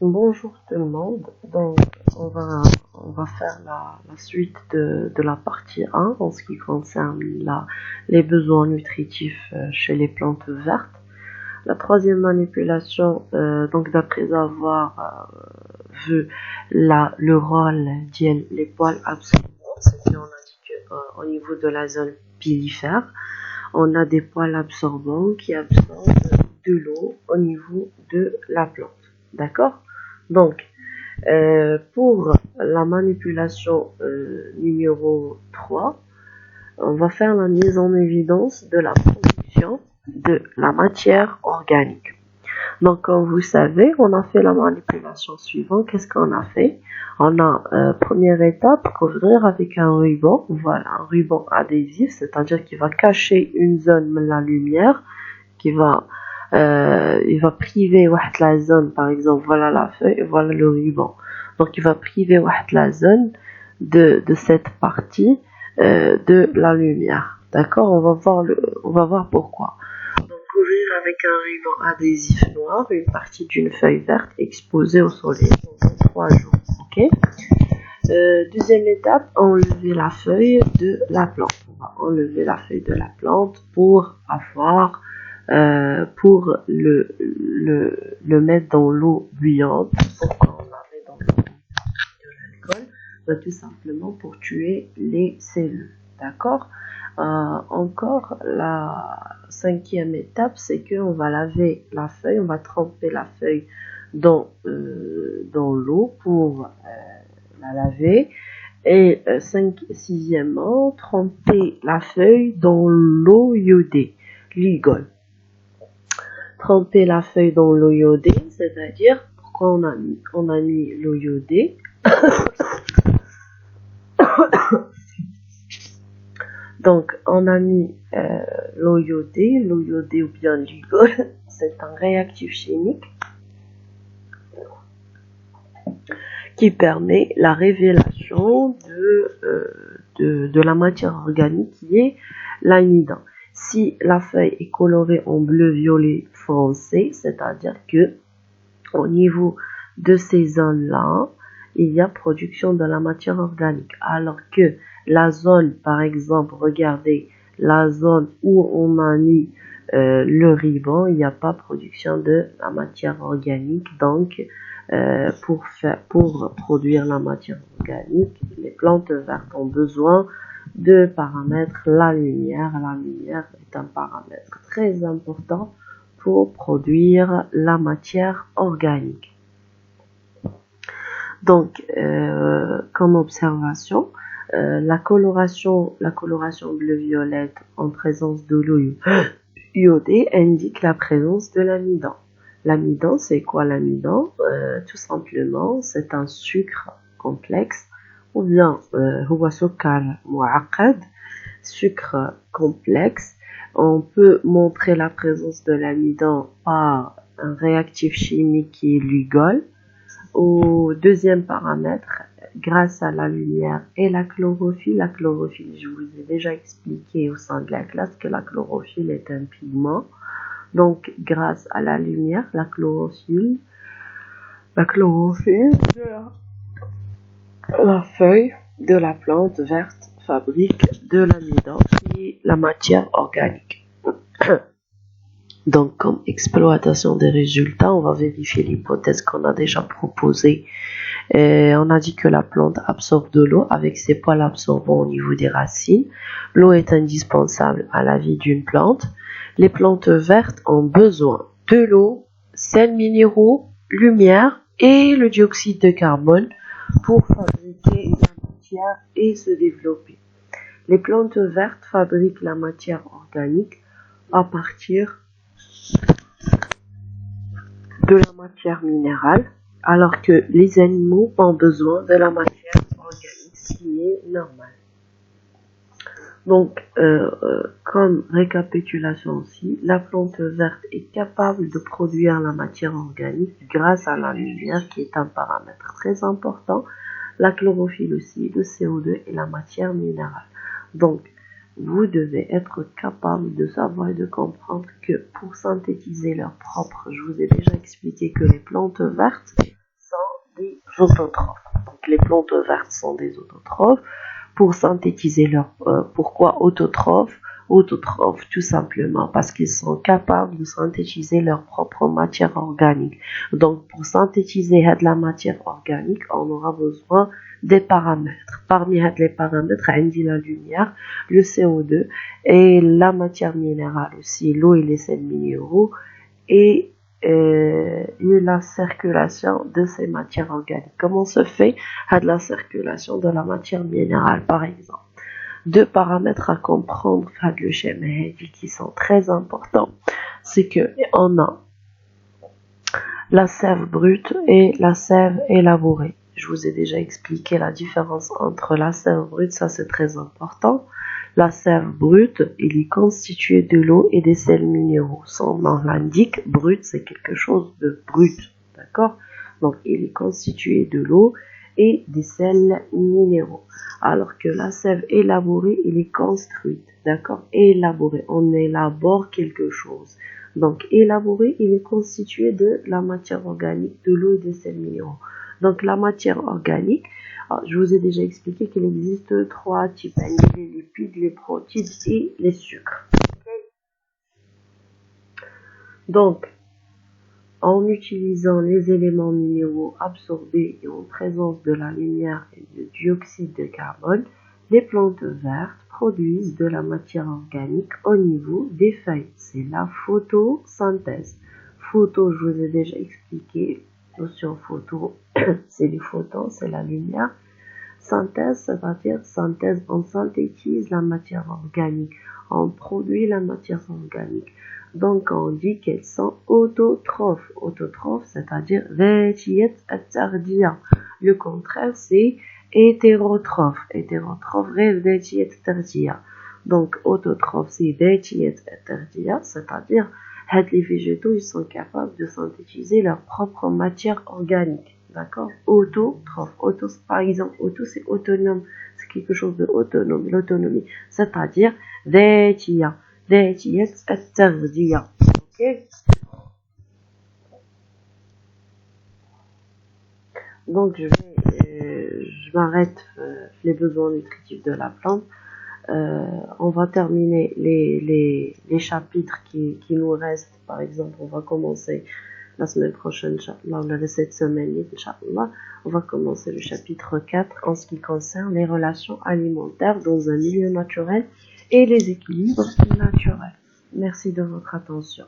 Bonjour tout le monde. Donc, on va faire la suite de la partie 1 en ce qui concerne les besoins nutritifs chez les plantes vertes. La troisième manipulation, donc d'après avoir vu le rôle des poils absorbants, c'est qu'on a dit qu'au niveau de la zone pilifère, on a des poils absorbants qui absorbent de l'eau au niveau de la plante. D'accord? Donc, pour la manipulation numéro 3, on va faire la mise en évidence de la production de la matière organique. Donc, comme vous savez, on a fait la manipulation suivante. Qu'est-ce qu'on a fait? On a, première étape, couvrir avec un ruban. Voilà, un ruban adhésif, c'est-à-dire qu'il va cacher une zone de la lumière, il va priver la zone, par exemple, voilà la feuille et voilà le ruban. Donc, il va priver la zone de cette partie de la lumière. D'accord? On va voir pourquoi. Donc, couvrir avec un ruban adhésif noir une partie d'une feuille verte exposée au soleil pendant 3 jours. Ok? Deuxième étape, enlever la feuille de la plante. On va enlever la feuille de la plante pour le mettre dans l'eau bouillante. Pourquoi on la met dans l'eau de l'alcool? Tout simplement pour tuer les cellules. D'accord? Encore, la cinquième étape, c'est qu'on va laver la feuille, on va tremper la feuille dans l'eau pour la laver. Et sixièmement, tremper la feuille dans l'eau iodée, l'igol. Tremper la feuille dans l'eau iodée, c'est-à-dire, pourquoi on a mis l'eau iodée? Donc, on a mis l'eau iodée ou bien l'igol, c'est un réactif chimique qui permet la révélation de la matière organique qui est l'amidon. Si la feuille est colorée en bleu, violet, foncé, c'est-à-dire que au niveau de ces zones-là, il y a production de la matière organique. Alors que la zone, par exemple, regardez, la zone où on a mis le ruban, il n'y a pas production de la matière organique. Donc, pour produire la matière organique, les plantes vertes ont besoin de paramètres la lumière. La lumière est un paramètre très important pour produire la matière organique. Donc, comme observation, la coloration bleu-violette en présence de l'eau iodée indique la présence de l'amidon. L'amidon, c'est quoi l'amidon? Tout simplement, c'est un sucre complexe ou bien sucre complexe. On peut montrer la présence de l'amidon par un réactif chimique qui est l'ugol. Au deuxième paramètre, grâce à la lumière et la chlorophylle. La chlorophylle, je vous ai déjà expliqué au sein de la classe que la chlorophylle est un pigment. Donc, grâce à la lumière, la chlorophylle de la feuille de la plante verte fabrique de l'amidon qui est la matière organique. Donc, comme exploitation des résultats, on va vérifier l'hypothèse qu'on a déjà proposée. On a dit que la plante absorbe de l'eau avec ses poils absorbants au niveau des racines. L'eau est indispensable à la vie d'une plante. Les plantes vertes ont besoin de l'eau, sels minéraux, lumière et le dioxyde de carbone pour fabriquer la matière et se développer. Les plantes vertes fabriquent la matière organique à partir de la matière minérale, alors que les animaux ont besoin de la matière organique, ce qui est normal. Donc, comme récapitulation aussi, la plante verte est capable de produire la matière organique grâce à la lumière, qui est un paramètre très important, la chlorophylle aussi, le CO2 et la matière minérale. Donc, vous devez être capable de savoir et de comprendre que pour synthétiser leur propre, je vous ai déjà expliqué que les plantes vertes autotrophes. Donc les plantes vertes sont des autotrophes pour synthétiser pourquoi autotrophes? Autotrophes tout simplement parce qu'ils sont capables de synthétiser leur propre matière organique. Donc pour synthétiser de la matière organique, on aura besoin des paramètres. Parmi les paramètres, on dit la lumière, le CO2 et la matière minérale aussi, l'eau et les sels minéraux et la circulation de ces matières organiques. Comment se fait la circulation de la matière minérale par exemple? Deux paramètres à comprendre le schéma qui sont très importants, c'est que on a la sève brute et la sève élaborée. Je vous ai déjà expliqué la différence entre la sève brute, ça c'est très important. La sève brute, il est constitué de l'eau et des sels minéraux. Son nom l'indique, brut c'est quelque chose de brut, d'accord? Donc il est constitué de l'eau et des sels minéraux. Alors que la sève élaborée, il est construite, d'accord? Élaborée, on élabore quelque chose. Donc élaboré, il est constitué de la matière organique, de l'eau et des sels minéraux. Donc la matière organique, je vous ai déjà expliqué qu'il existe trois types, les lipides, les protides et les sucres. Donc, en utilisant les éléments minéraux absorbés et en présence de la lumière et du dioxyde de carbone, les plantes vertes produisent de la matière organique au niveau des feuilles. C'est la photosynthèse. Photo, je vous ai déjà expliqué. Notion photo, c'est les photons, c'est la lumière. Synthèse, c'est-à-dire synthèse, on synthétise la matière organique, on produit la matière organique. Donc on dit qu'elles sont autotrophes. Autotrophes, c'est-à-dire ذاتية التغذية. Le contraire, c'est hétérotrophe. Hétérotrophe, غير ذاتية التغذية. Donc autotrophe, c'est ذاتية التغذية, c'est-à-dire les végétaux, ils sont capables de synthétiser leur propre matière organique. D'accord? Autotrophe. Auto, par exemple, auto, c'est autonome. C'est quelque chose de autonome. L'autonomie. C'est-à-dire ذاتية. ذاتية التغذية. Ok? Donc, je m'arrête les besoins nutritifs de la plante. On va terminer les chapitres qui nous restent. Par exemple, on va commencer la semaine prochaine, Inch'Allah, cette semaine, Inch'Allah, on va commencer le chapitre 4 en ce qui concerne les relations alimentaires dans un milieu naturel et les équilibres naturels. Merci de votre attention.